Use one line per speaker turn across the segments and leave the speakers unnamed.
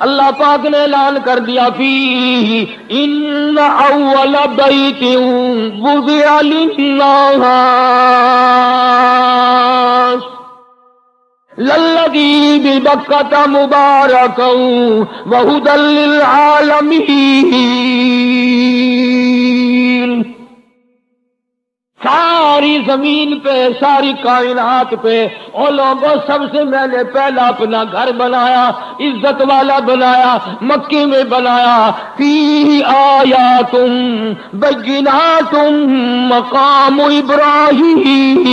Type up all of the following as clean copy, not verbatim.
اللہ پاک نے اعلان کر دیا فی ان اول بیت وضع للناس للذی ببکۃ مبارکا وہدی للعالمین۔ ساری زمین پہ، ساری کائنات پہ اور لوگوں سب سے میں نے پہلا اپنا گھر بنایا، عزت والا بنایا، مکے میں بنایا۔ فی آیات بینات مقام ابراہیم۔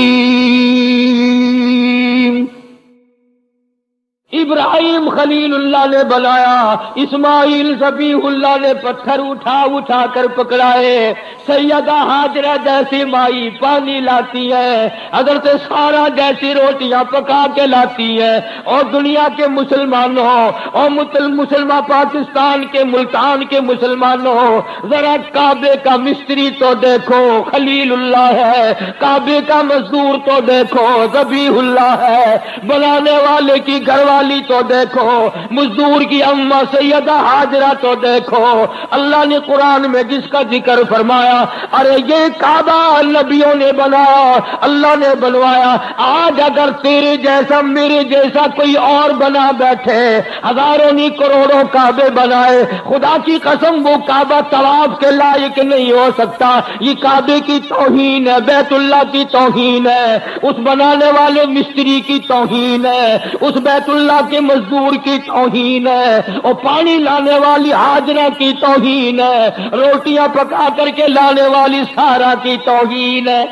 ابراہیم خلیل اللہ نے بنایا، اسماعیل ذبیح اللہ نے پتھر اٹھا اٹھا کر پکڑائے، سیدہ ہاجرہ جیسی مائی پانی لاتی ہے، حضرت سارہ جیسی روٹیاں پکا کے لاتی ہے۔ اور دنیا کے مسلمانوں اور مسلمان پاکستان کے ملتان کے مسلمانوں، ذرا کعبے کا مستری تو دیکھو خلیل اللہ ہے، کعبے کا مزدور تو دیکھو ذبیح اللہ ہے، بنانے والے کی گھر والی تو دیکھو، مزدور کی اماں سیدہ ہاجرہ تو دیکھو۔ اللہ نے قرآن میں جس کا ذکر فرمایا، ارے یہ کعبہ نبیوں نے بنایا، اللہ نے بنوایا۔ آج اگر تیرے جیسا میرے جیسا کوئی اور بنا بیٹھے، ہزاروں نہیں کروڑوں کعبے بنائے، خدا کی قسم وہ کعبہ طواف کے لائق نہیں ہو سکتا۔ یہ کعبے کی توہین ہے، بیت اللہ کی توہین ہے، اس بنانے والے مستری کی توہین ہے، اس بیت اللہ کے مزدور کی توہین ہے، اور پانی لانے والی ہاجرہ کی توہین ہے، روٹیاں پکا کر کے لانے والی سارا کی توہین ہے۔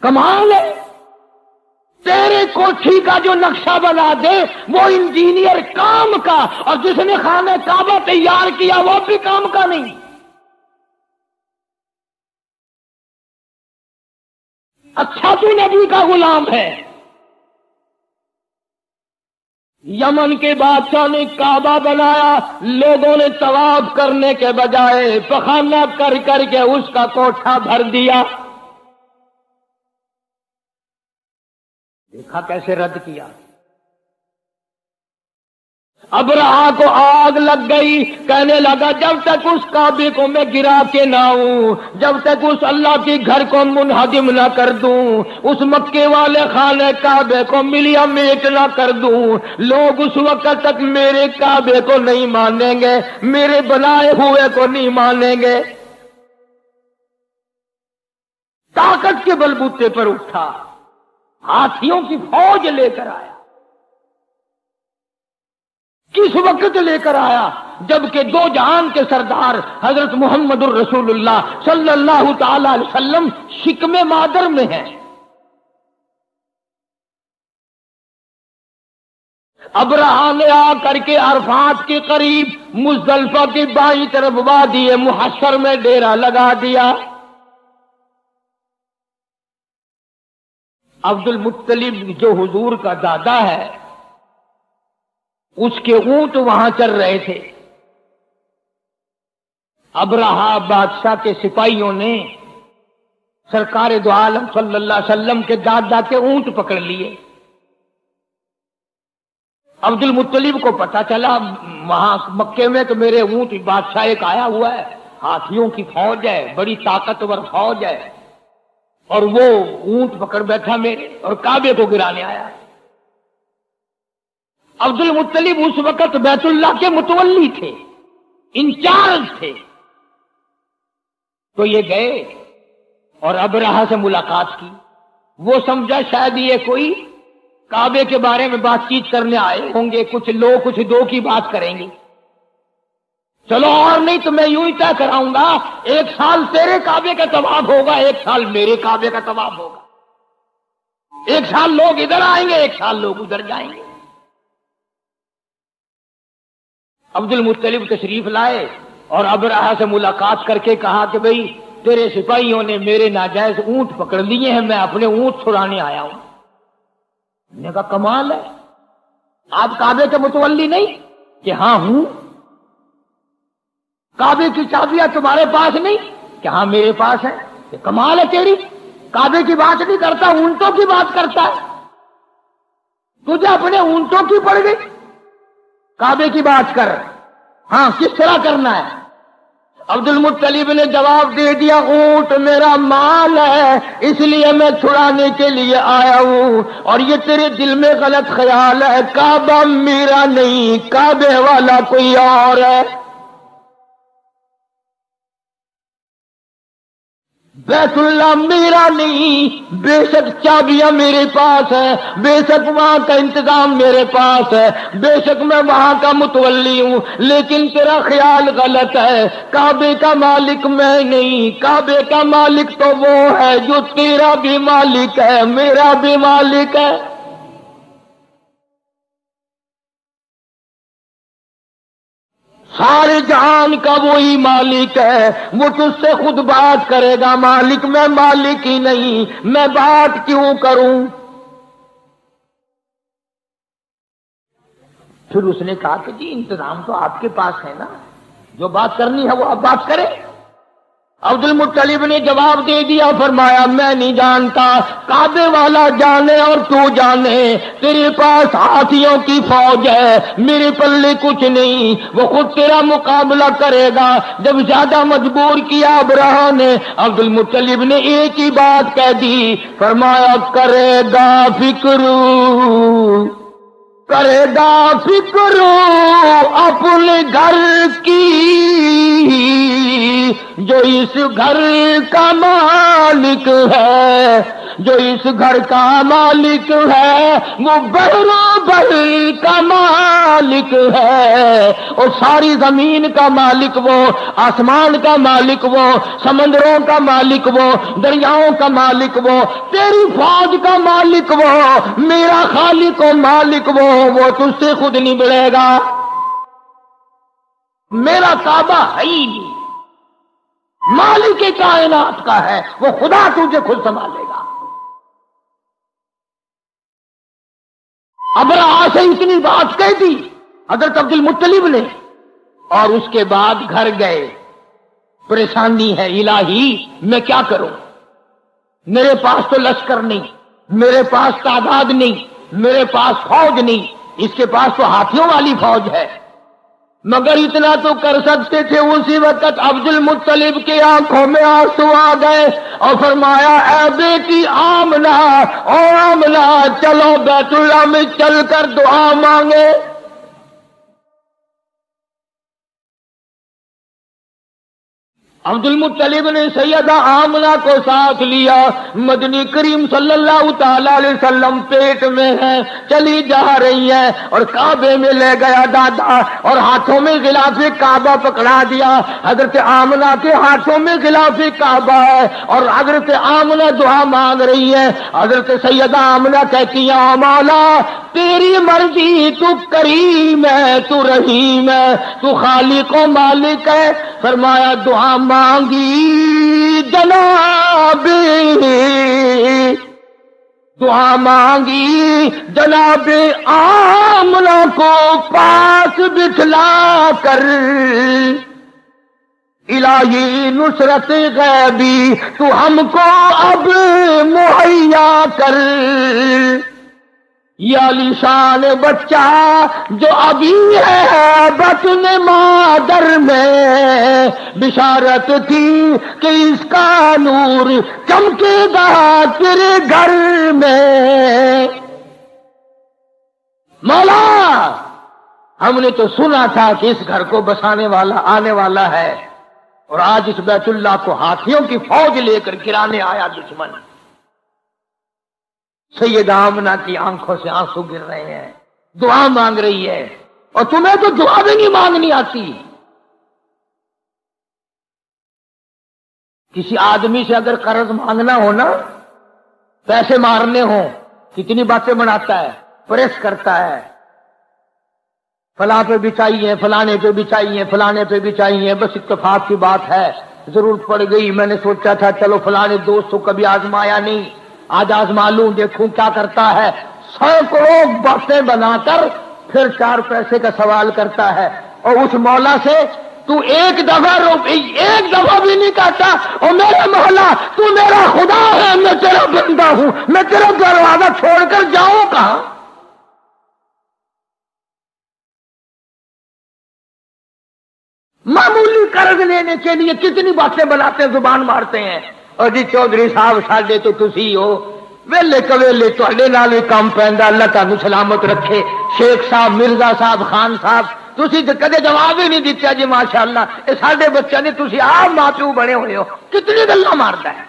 کمال ہے۔ تیرے کوٹھی کا جو نقشہ بنا دے وہ انجینئر کام کا، اور جس نے خانہ کعبہ تیار کیا وہ بھی کام کا نہیں۔ اچھا تو نبی کا غلام ہے۔ یمن کے بادشاہ نے کعبہ بنایا، لوگوں نے طواف کرنے کے بجائے پخانہ کر کر کے اس کا کوٹھا بھر دیا۔ دیکھا کیسے رد کیا۔ ابرہا کو آگ لگ گئی، کہنے لگا جب تک اس کعبے کو میں گرا کے نہ ہوں، جب تک اس اللہ کے گھر کو منہدم نہ کر دوں، اس مکے والے خانہ کعبے کو ملیا میٹ نہ کر دوں، لوگ اس وقت تک میرے کعبے کو نہیں مانیں گے، میرے بنائے ہوئے کو نہیں مانیں گے۔ طاقت کے بلبوتے پر اٹھا، ہاتھیوں کی فوج لے کر آیا۔ کس وقت لے کر آیا؟ جبکہ دو جہان کے سردار حضرت محمد الرسول اللہ صلی اللہ تعالی علیہ وسلم شکم مادر میں ہیں۔ ابرہا نے آ کر کے عرفات کے قریب مزدلفہ کی بائیں طرف وادی محشر میں ڈیرا لگا دیا۔ عبد المطلب جو حضور کا دادا ہے، اس کے اونٹ وہاں چل رہے تھے۔ ابرہا بادشاہ کے سپاہیوں نے سرکار دو عالم صلی اللہ علیہ وسلم کے دادا کے اونٹ پکڑ لیے۔ عبد المطلب کو پتا چلا وہاں مکے میں کہ میرے اونٹ بادشاہ ایک آیا ہوا ہے، ہاتھیوں کی فوج ہے، بڑی طاقتور فوج ہے، اور وہ اونٹ پکڑ بیٹھا میرے اور کعبے کو گرانے آیا۔ عبد المطلب اس وقت بیت اللہ کے متولی تھے، انچارج تھے، تو یہ گئے اور ابرہا سے ملاقات کی۔ وہ سمجھا شاید یہ کوئی کعبے کے بارے میں بات چیت کرنے آئے ہوں گے، کچھ لوگ کچھ دو کی بات کریں گے، چلو اور نہیں تو میں یوں ہی طے کراؤں گا، ایک سال تیرے کعبے کا طواف ہوگا، ایک سال میرے کعبے کا طواف ہوگا، ایک سال لوگ ادھر آئیں گے، ایک سال لوگ ادھر جائیں گے۔ عبد المطلب تشریف لائے اور ابرہا سے ملاقات کر کے کہا کہ بھئی تیرے سپاہیوں نے میرے ناجائز اونٹ پکڑ لیے ہیں، میں اپنے اونٹ چھڑانے آیا ہوں۔ میں نے کہا کمال ہے، آپ کعبے کے متولی نہیں؟ کہ ہاں ہوں۔ کعبے کی چابیاں تمہارے پاس نہیں؟ کہ ہاں میرے پاس ہے۔ کہ کمال ہے تیری، کعبے کی بات نہیں کرتا، اونٹوں کی بات کرتا ہے. تجھے اپنے اونٹوں کی پڑ گئی، کعبے کی بات کر. ہاں کس طرح کرنا ہے؟ عبد المطلب نے جواب دے دیا، اونٹ میرا مال ہے، اس لیے میں چھڑانے کے لیے آیا ہوں، اور یہ تیرے دل میں غلط خیال ہے، کعبہ میرا نہیں، کعبے والا کوئی اور ہے. بیت اللہ میرا نہیں، بے شک چابیاں میرے پاس ہیں، بے شک وہاں کا انتظام میرے پاس ہے، بے شک میں وہاں کا متولی ہوں، لیکن تیرا خیال غلط ہے، کعبے کا مالک میں نہیں، کعبے کا مالک تو وہ ہے جو تیرا بھی مالک ہے، میرا بھی مالک ہے. سارے جہان کا وہی مالک ہے، وہ تجھ سے خود بات کرے گا، مالک میں مالک ہی نہیں، میں بات کیوں کروں؟ پھر اس نے کہا کہ جی انتظام تو آپ کے پاس ہے نا، جو بات کرنی ہے وہ آپ بات کریں. عبد المطلب نے جواب دے دیا، فرمایا میں نہیں جانتا، کعبے والا جانے اور تو جانے، تیرے پاس ہاتھیوں کی فوج ہے، میرے پلے کچھ نہیں، وہ خود تیرا مقابلہ کرے گا. جب زیادہ مجبور کیا ابرہہ نے، عبد المطلب نے ایک ہی بات کہہ دی، فرمایا کرے گا فکر، کرے گا فکر اپنے گھر کی، جو اس گھر کا مالک ہے، جو اس گھر کا مالک ہے، وہ بہر کا مالک ہے، اور ساری زمین کا مالک وہ، آسمان کا مالک وہ، سمندروں کا مالک وہ، دریاؤں کا مالک وہ، تیری فوج کا مالک وہ، میرا خالق و مالک وہ تجھ سے خود نہیں بڑھے گا. میرا کعبہ ہے ہی نہیں، مالک کائنات کا ہے، وہ خدا تجھے خود سنبھالے گا. ابرہہ سے اتنی بات کہہ دی حضرت عبد المطلب نے، اور اس کے بعد گھر گئے. پریشانی ہے الہی، میں کیا کروں؟ میرے پاس تو لشکر نہیں، میرے پاس تعداد نہیں، میرے پاس فوج نہیں، اس کے پاس تو ہاتھیوں والی فوج ہے. مگر اتنا تو کر سکتے تھے. اسی وقت عبد المطلب کی آنکھوں میں آنسو آ گئے اور فرمایا، اے بیٹی آمنہ، او آمنہ، چلو بیت اللہ میں چل کر دعا مانگے. عبد المطلب نے سیدہ آمنہ کو ساتھ لیا. مدنی کریم صلی اللہ تعالی علیہ وسلم پیٹ میں ہے، چلی جا رہی ہے، اور کعبے میں لے گیا دادا، اور ہاتھوں میں غلاف کعبہ پکڑا دیا. حضرت آمنہ کے ہاتھوں میں غلاف کعبہ ہے، اور حضرت آمنہ دعا مانگ رہی ہے. حضرت سیدہ آمنہ کہتی ہے، مولا تیری مرضی، تو کریم ہے، تو رحیم ہے، تو خالق و مالک ہے. فرمایا دعا مانگی جناب، دعا مانگی جناب آمنہ کو پاس بٹھلا کر، الہی نصرت غیبی تو ہم کو اب مہیا کر. یہ علی شان بچہ جو ابھی ہے بطن مادر میں، بشارت تھی کہ اس کا نور چمکے گا تیرے گھر میں. مولا ہم نے تو سنا تھا کہ اس گھر کو بسانے والا آنے والا ہے، اور آج اس بیت اللہ کو ہاتھیوں کی فوج لے کر گرانے آیا دشمن. سیدہ آمنہ کی آنکھوں سے آنسو گر رہے ہیں، دعا مانگ رہی ہے، اور تمہیں تو دعا بھی نہیں مانگنی آتی. کسی آدمی سے اگر قرض مانگنا ہو نا، پیسے مارنے ہوں، کتنی باتیں بناتا ہے، پریس کرتا ہے، فلاں پہ بھی چاہیے، فلانے پہ بھی چاہیے، فلانے پہ بھی چاہیے. بس اتفاق کی بات ہے، ضرورت پڑ گئی، میں نے سوچا تھا چلو فلانے دوست کو کبھی آزمایا نہیں، آج آزما لوں، دیکھوں کیا کرتا ہے. سینکڑوں باتیں بنا کر پھر 4 پیسے کا سوال کرتا ہے، اور اس مولا سے تو ایک دفعہ بھی نہیں کہتا اور میرے مولا تو میرا خدا ہے، میں تیرا بندہ ہوں، میں تیرا دروازہ چھوڑ کر جاؤں کہاں؟ معمولی قرض لینے کے لیے کتنی باتیں بناتے ہیں، زبان مارتے ہیں، اور جی چودھری صاحب ساڈے تو تسی ہو ویلے کویلے تہاڈے نال بھی کام پیندا، اللہ تانوں سلامت رکھے۔ شیخ صاحب، مرزا صاحب، خان صاحب، تسی تو کدے جواب ہی نہیں دتا جی ماشاءاللہ اے ساڈے بچے نے، تسی آپ ماں پیو بنے ہوئے ہو، کتنی گلاں ماردا ہے۔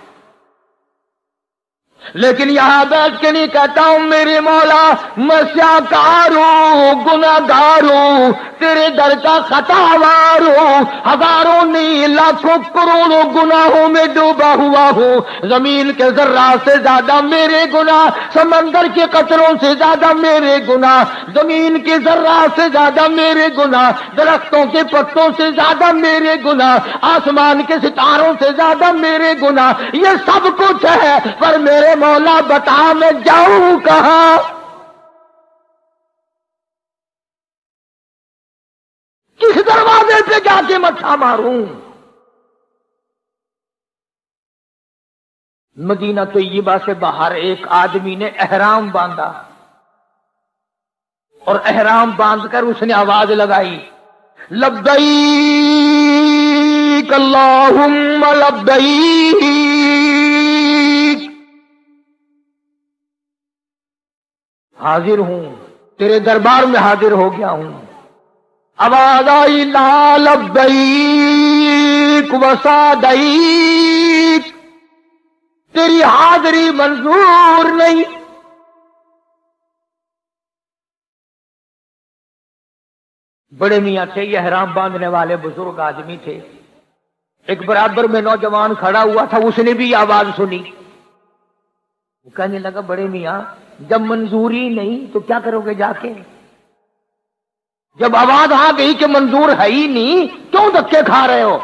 لیکن یہاں بیٹھ کے نہیں کہتا ہوں میرے مولا میں سیاکار ہوں، گناہگار ہوں، تیرے در کا خطاوار ہوں، ہزاروں نہیں لاکھوں کروڑوں گناہوں میں ڈوبا ہوا ہوں، زمین کے ذرات سے زیادہ میرے گناہ، سمندر کے قطروں سے زیادہ میرے گناہ، زمین کے ذرات سے زیادہ میرے گناہ، درختوں کے پتوں سے زیادہ میرے گناہ، آسمان کے ستاروں سے زیادہ میرے گناہ، یہ سب کچھ ہے، پر میرے مولا بتا میں جاؤں کہاں؟ کس دروازے پہ جا کے مٹھا ماروں؟ مدینہ طیبہ سے باہر ایک آدمی نے احرام باندھا، اور احرام باندھ کر اس نے آواز لگائی، لبیک اللہم لبیک، حاضر ہوں تیرے دربار میں، حاضر ہو گیا ہوں۔ آواز آئی، لا لبیک وسعدیک، تیری حاضری منظور نہیں۔ بڑے میاں تھے، یہ احرام باندھنے والے بزرگ آدمی تھے۔ ایک برابر میں نوجوان کھڑا ہوا تھا، اس نے بھی یہ آواز سنی، وہ کہنے لگا بڑے میاں جب منظوری نہیں تو کیا کرو گے جا کے؟ جب آواز آ گئی کہ منظور ہے ہی نہیں، کیوں دھکے کھا رہے ہو؟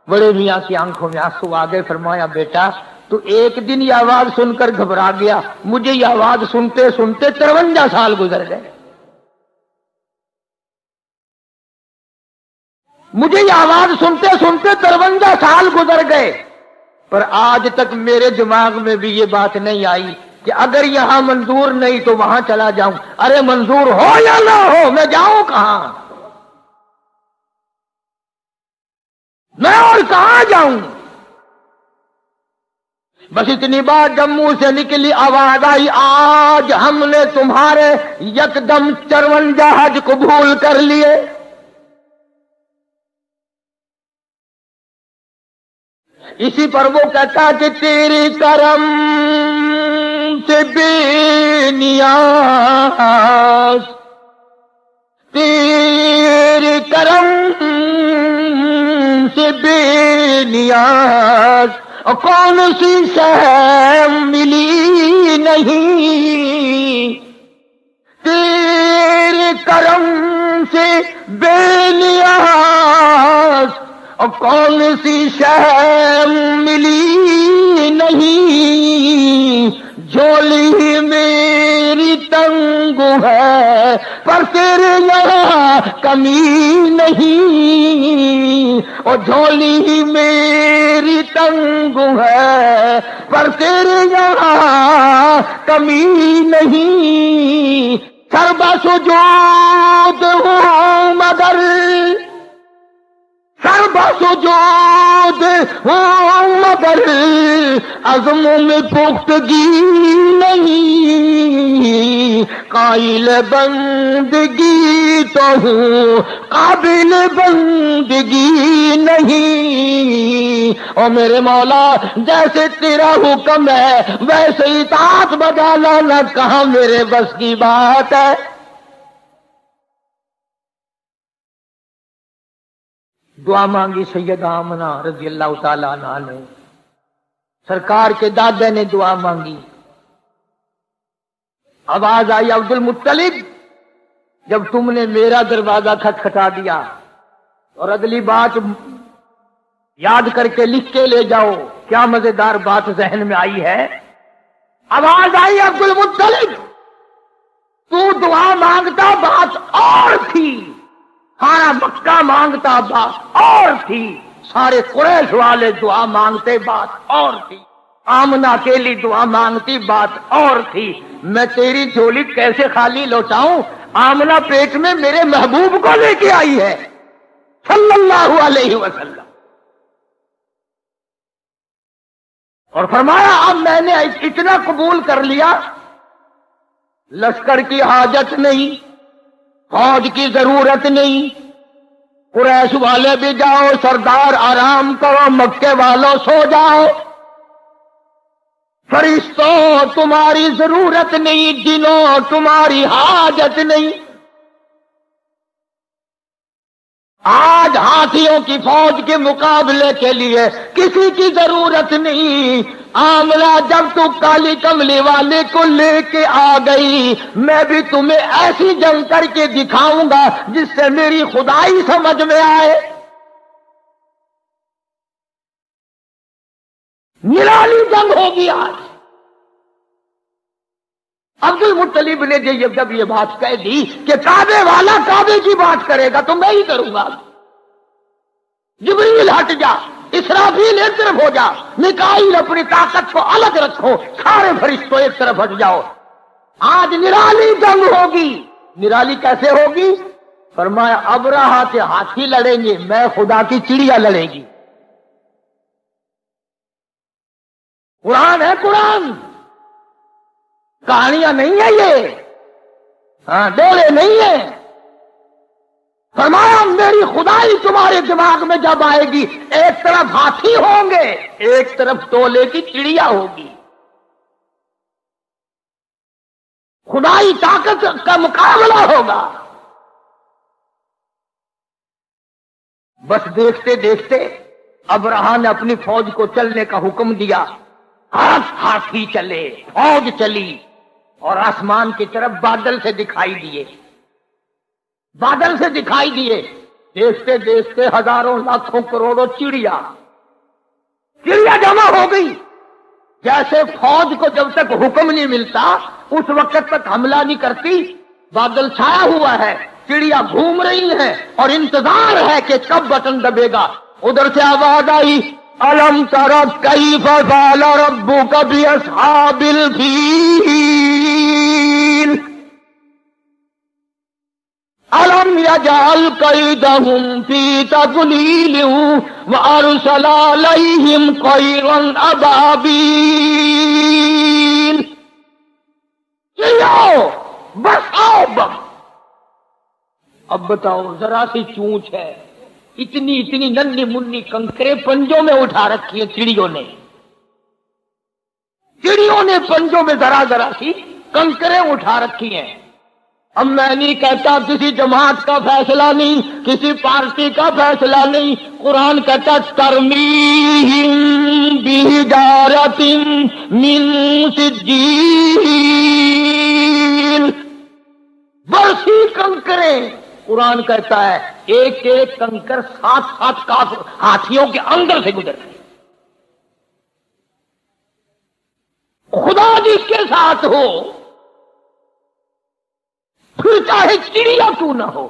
بڑے میاں کی آنکھوں میں آنسو آ گئے، فرمایا بیٹا تو ایک دن یہ آواز سن کر گھبرا گیا، مجھے یہ آواز سنتے سنتے 53 سال گزر گئے، مجھے یہ آواز سنتے سنتے 53 سال گزر گئے، پر آج تک میرے دماغ میں بھی یہ بات نہیں آئی کہ اگر یہاں منظور نہیں تو وہاں چلا جاؤں۔ ارے منظور ہو یا نہ ہو میں جاؤں کہاں؟ میں اور کہاں جاؤں؟ بس اتنی بات جب منہ سے نکلی، آواز آئی، آج ہم نے تمہارے یکدم 54 حج قبول کر لیے۔ اسی پر وہ کہتا کہ تیرے کرم سے بے نیاز، تیرے کرم سے بے نیاز، اور کون سی شے ملی نہیں، تیرے کرم سے بے نیاز، اور کون سی شے ملی نہیں، جھولی میری تنگ ہے پر تیرے یہاں کمی نہیں، اور جھولی میری تنگ ہے پر تیرے یہاں کمی نہیں، سربا سجود ہوں مگر، سربا سجود ہوں مگر عزم میں پختگی نہیں، قائل بندگی تو ہوں قابل بندگی نہیں، اور میرے مولا جیسے تیرا حکم ہے ویسے اطاعت بجا لانا کہاں میرے بس کی بات ہے۔ دعا مانگی سیدہ آمنہ رضی اللہ تعالیٰ عنہ نے، سرکار کے دادے نے دعا مانگی، آواز آئی عبد المطلب جب تم نے میرا دروازہ کھٹکھٹا دیا، اور اگلی بات یاد کر کے لکھ کے لے جاؤ، کیا مزیدار بات ذہن میں آئی ہے، آواز آئی عبد المطلب تو دعا مانگتا بات اور تھی، کھانا فرمایا مکہ مانگتا بات اور تھی، سارے قریش والے دعا مانگتے بات اور تھی، آمنہ اکیلی دعا مانگتی بات اور تھی۔ میں تیری جھولی کیسے خالی لوٹاؤں؟ آمنہ پیٹ میں میرے محبوب کو لے کے آئی ہے صلی اللہ علیہ وسلم، اور فرمایا اب میں نے اتنا قبول کر لیا، لشکر کی حاجت نہیں، فوج کی ضرورت نہیں، قریش والے بھی جاؤ، سردار آرام کرو، مکے والوں سو جاؤ، فرشتوں تمہاری ضرورت نہیں، جنوں تمہاری حاجت نہیں۔ آج ہاتھیوں کی فوج کے مقابلے کے لیے کسی کی ضرورت نہیں۔ آملہ جب تو کالی کملی والے کو لے کے آ گئی، میں بھی تمہیں ایسی جنگ کر کے دکھاؤں گا جس سے میری خدائی سمجھ میں آئے۔ نرالی جنگ ہوگی آج۔ عبد المطلب نے جب یہ بات کہہ دی کہ کعبے والا کعبے کی بات کرے گا تو میں ہی کروں گا، جبریل ہٹ جا، اسرافیل ایک طرف ہو جا، میکائیل اپنی طاقت کو الگ رکھو، سارے فرشتوں ایک طرف ہٹ جاؤ، آج نرالی جنگ ہوگی۔ نرالی کیسے ہوگی؟ فرمایا ابرہہ سے ہاتھی لڑیں گے، میں خدا کی چڑیا لڑے گی۔ قرآن ہے، قرآن کہانیاں نہیں ہیں یہ، ڈولے نہیں ہیں۔ فرمایا میری خدائی تمہارے دماغ میں جب آئے گی، ایک طرف ہاتھی ہوں گے، ایک طرف ٹولے کی چڑیا ہوگی۔ خدائی طاقت کا مقابلہ ہوگا۔ بس دیکھتے دیکھتے ابرہہ نے اپنی فوج کو چلنے کا حکم دیا، ہاتھی چلے، فوج چلی، اور آسمان کی طرف بادل سے دکھائی دیے، بادل سے دکھائی دیے، دیکھتے دیکھتے ہزاروں لاکھوں کروڑوں چڑیا جمع ہو گئی۔ جیسے فوج کو جب تک حکم نہیں ملتا اس وقت تک حملہ نہیں کرتی، بادل چھایا ہوا ہے، چڑیا گھوم رہی ہیں اور انتظار ہے کہ کب بٹن دبے گا۔ ادھر سے آواز آئی، الم تر کیف فعل ربک باصحاب الفیل الم یجعل کیدہم فی تضلیل وارسل علیہم طیرا ابابیل۔ چڑیاؤ بس آؤ بم۔ اب بتاؤ، ذرا سی چونچ ہے، اتنی اتنی ننھی منی کنکرے پنجوں میں اٹھا رکھی ہیں چڑیوں نے، چڑیوں نے پنجوں میں ذرا ذرا سی کنکرے اٹھا رکھی ہیں۔ اب میں نہیں کہتا کسی جماعت کا فیصلہ نہیں، کسی پارٹی کا فیصلہ نہیں، قرآن کہتا ترمیہم بحجارۃ من سجیل، برسی کنکرے۔ قرآن کہتا ہے ایک ایک کنکر 7 ہاتھیوں کے اندر سے گزر گئے۔ خدا جس کے ساتھ ہو پھر چاہے چڑیا کیوں نہ ہو،